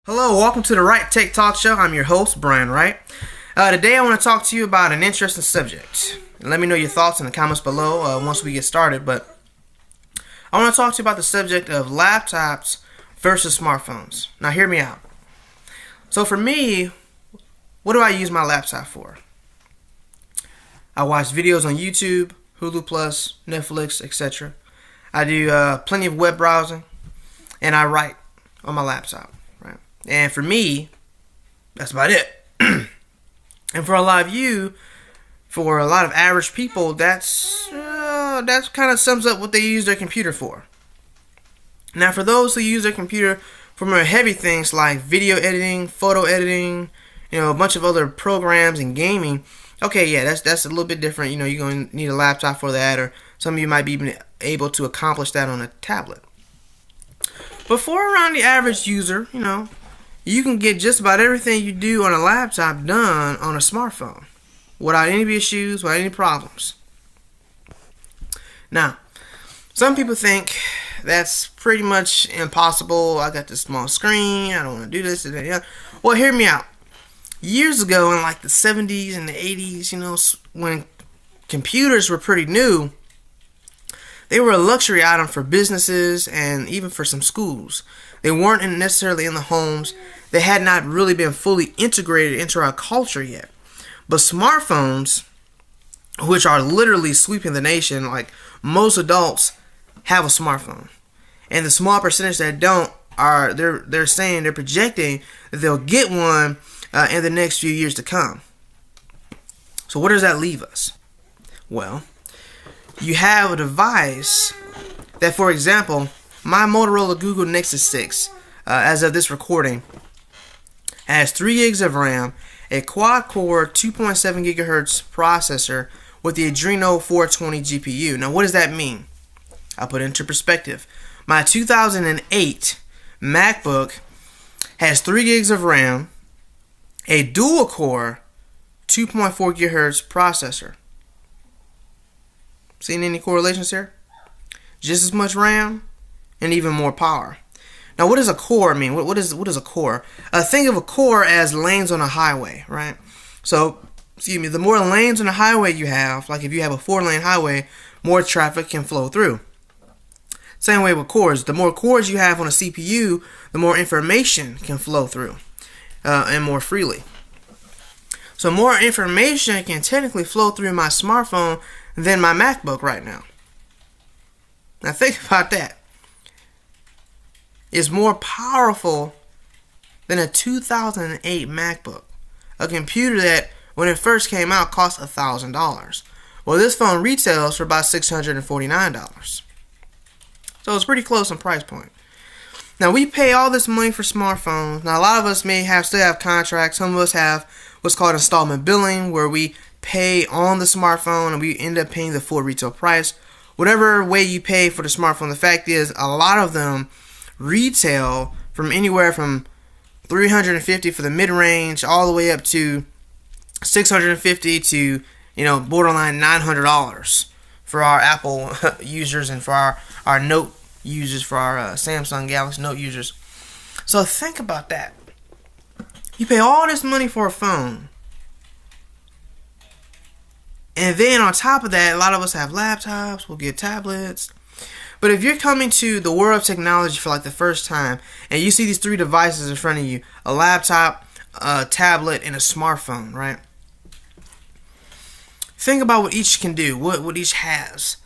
Hello, welcome to the Wright Tech Talk Show. I'm your host, Brian Wright. Today I want to talk to you about an interesting subject. Let me know your thoughts in the comments below once we get started. But I want to talk to you about the subject of laptops versus smartphones. Now hear me out. So for me, what do I use my laptop for? I watch videos on YouTube, Hulu Plus, Netflix, etc. I do plenty of web browsing, and I write on my laptop. And for me, that's about it. And for a lot of you, for a lot of average people, that's kind of sums up what they use their computer for. Now, for those who use their computer for more heavy things like video editing, photo editing, a bunch of other programs and gaming, okay, yeah, that's a little bit different. You're going to need a laptop for that, or some of you might be even able to accomplish that on a tablet. But for around the average user, you can get just about everything you do on a laptop done on a smartphone without any issues, without any problems. Now, some people think that's pretty much impossible. I got this small screen. I don't want to do this and that. Well, hear me out. Years ago, in like the 70s and the 80s, when computers were pretty new, they were a luxury item for businesses and even for some schools. They weren't necessarily in the homes. They had not really been fully integrated into our culture yet. But smartphones, which are literally sweeping the nation, like most adults have a smartphone. And the small percentage that don't they're saying, they're projecting that they'll get one in the next few years to come. So where does that leave us? Well, you have a device that, for example, my Motorola Google Nexus 6, as of this recording, has 3 gigs of RAM, a quad-core 2.7 gigahertz processor with the Adreno 420 GPU. Now, what does that mean? I'll put it into perspective. My 2008 MacBook has 3 gigs of RAM, a dual-core 2.4 gigahertz processor. Seen any correlations here? Just as much RAM and even more power. Now, what does a core mean? What is a core? Think of a core as lanes on a highway, right? So, the more lanes on a highway you have, like if you have a 4-lane highway, more traffic can flow through. Same way with cores. The more cores you have on a CPU, the more information can flow through and more freely. So more information can technically flow through my smartphone than my MacBook right now. Now think about that. It's more powerful than a 2008 MacBook. A computer that, when it first came out, cost $1,000. Well, this phone retails for about $649. So it's pretty close in price point. Now, we pay all this money for smartphones. Now, a lot of us still have contracts. Some of us have what's called installment billing, where we pay on the smartphone and we end up paying the full retail price. Whatever way you pay for the smartphone, the fact is a lot of them retail from anywhere from $350 for the mid-range all the way up to $650 to borderline $900 for our Apple users and for our Note users, for our Samsung Galaxy Note users. So think about that. You pay all this money for a phone, and then on top of that, a lot of us have laptops, we'll get tablets. But if you're coming to the world of technology for like the first time, and you see these 3 devices in front of you, a laptop, a tablet, and a smartphone, right? Think about what each can do, what each has.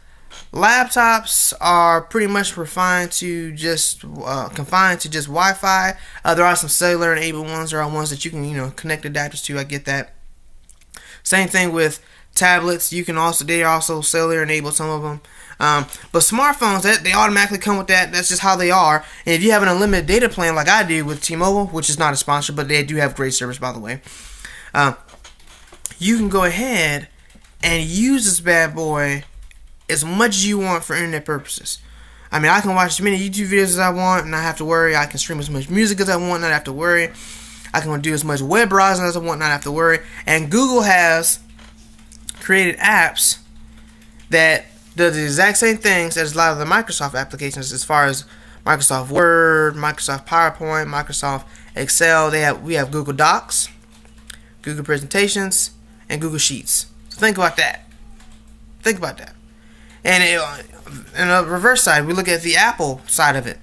Laptops are pretty much confined to just Wi-Fi. There are some cellular enabled ones. There are ones that you can connect adapters to. I get that. Same thing with tablets. They are also cellular enabled, some of them. But smartphones, they automatically come with that. That's just how they are. And if you have an unlimited data plan like I do with T-Mobile, which is not a sponsor, but they do have great service, by the way, you can go ahead and use this bad boy as much as you want for internet purposes. I can watch as many YouTube videos as I want and not have to worry. I can stream as much music as I want, not have to worry. I can do as much web browsing as I want, not have to worry. And Google has created apps that do the exact same things as a lot of the Microsoft applications, as far as Microsoft Word, Microsoft PowerPoint, Microsoft Excel, we have Google Docs, Google Presentations, and Google Sheets. So think about that. Think about that. And on the reverse side, we look at the Apple side of it.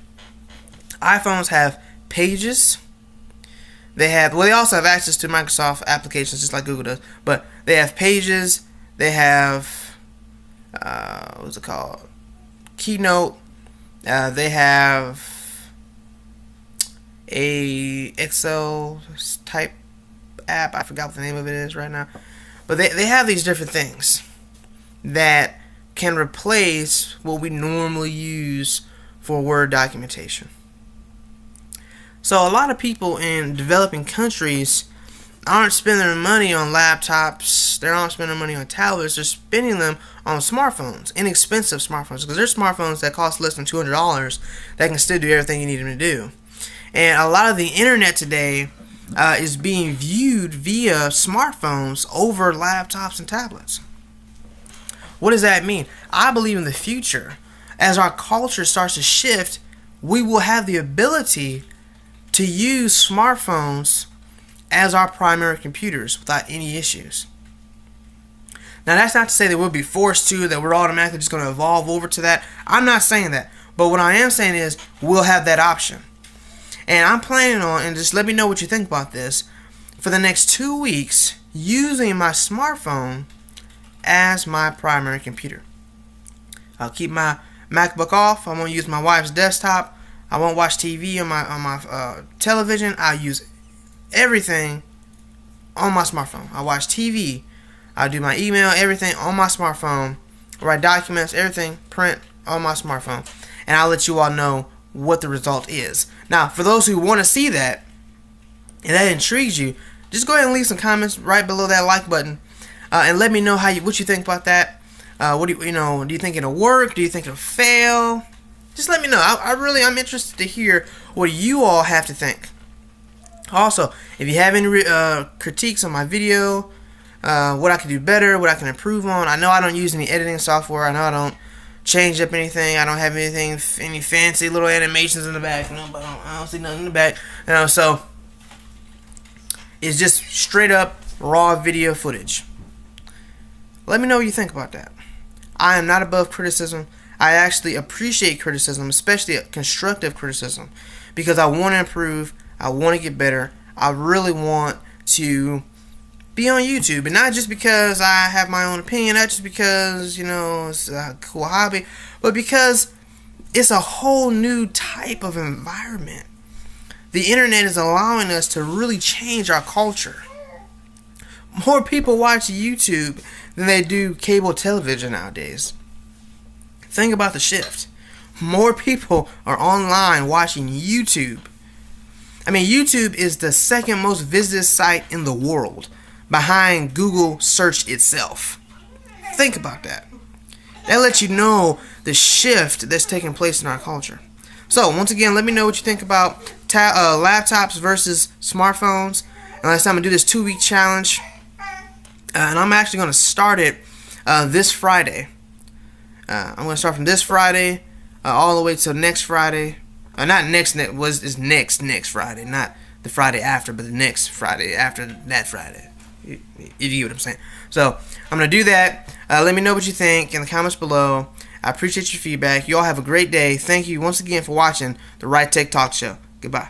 iPhones have Pages. They also have access to Microsoft applications just like Google does. But they have Pages. They have, what's it called? Keynote. They have a Excel type app. I forgot what the name of it is right now. But they have these different things that can replace what we normally use for Word documentation. So a lot of people in developing countries aren't spending their money on laptops. They're not spending money on tablets. They're spending them on smartphones, inexpensive smartphones, because there's smartphones that cost less than $200 that can still do everything you need them to do. And a lot of the internet today is being viewed via smartphones over laptops and tablets. What does that mean? I believe in the future, as our culture starts to shift, we will have the ability to use smartphones as our primary computers without any issues. Now, that's not to say that we'll be forced to, that we're automatically just going to evolve over to that. I'm not saying that. But what I am saying is we'll have that option. And I'm planning on, and just let me know what you think about this, for the next 2 weeks, using my smartphone as my primary computer. I'll keep my MacBook off. I'm going to use my wife's desktop. I won't watch TV on my television. I'll use everything on my smartphone. I watch TV. I do my email, everything on my smartphone. Write documents, everything, print on my smartphone. And I'll let you all know what the result is. Now, for those who want to see that, and that intrigues you, just go ahead and leave some comments right below that like button, and let me know what you think about that. What do you think it'll work? Do you think it'll fail? Just let me know. I'm interested to hear what you all have to think. Also, if you have any critiques on my video, what I can do better, what I can improve on. I know I don't use any editing software. I know I don't change up anything. I don't have any fancy little animations in the back. But I don't see nothing in the back. So it's just straight up raw video footage. Let me know what you think about that. I am not above criticism. I actually appreciate criticism, especially constructive criticism, because I want to improve. I want to get better. I really want to be on YouTube, and not just because I have my own opinion, not just because it's a cool hobby, but because it's a whole new type of environment. The internet is allowing us to really change our culture. More people watch YouTube than they do cable television nowadays. Think about the shift. More people are online watching YouTube. I mean, YouTube is the second most visited site in the world, behind Google search itself. Think about that. That lets you know the shift that's taking place in our culture. So, once again, let me know what you think about laptops versus smartphones. And last time I do this 2-week challenge. And I'm actually going to start it this Friday. I'm going to start from this Friday all the way till next Friday. Next Friday. Not the Friday after, but the next Friday after that Friday. If you get what I'm saying. So, I'm going to do that. Let me know what you think in the comments below. I appreciate your feedback. You all have a great day. Thank you once again for watching the Right Tech Talk Show. Goodbye.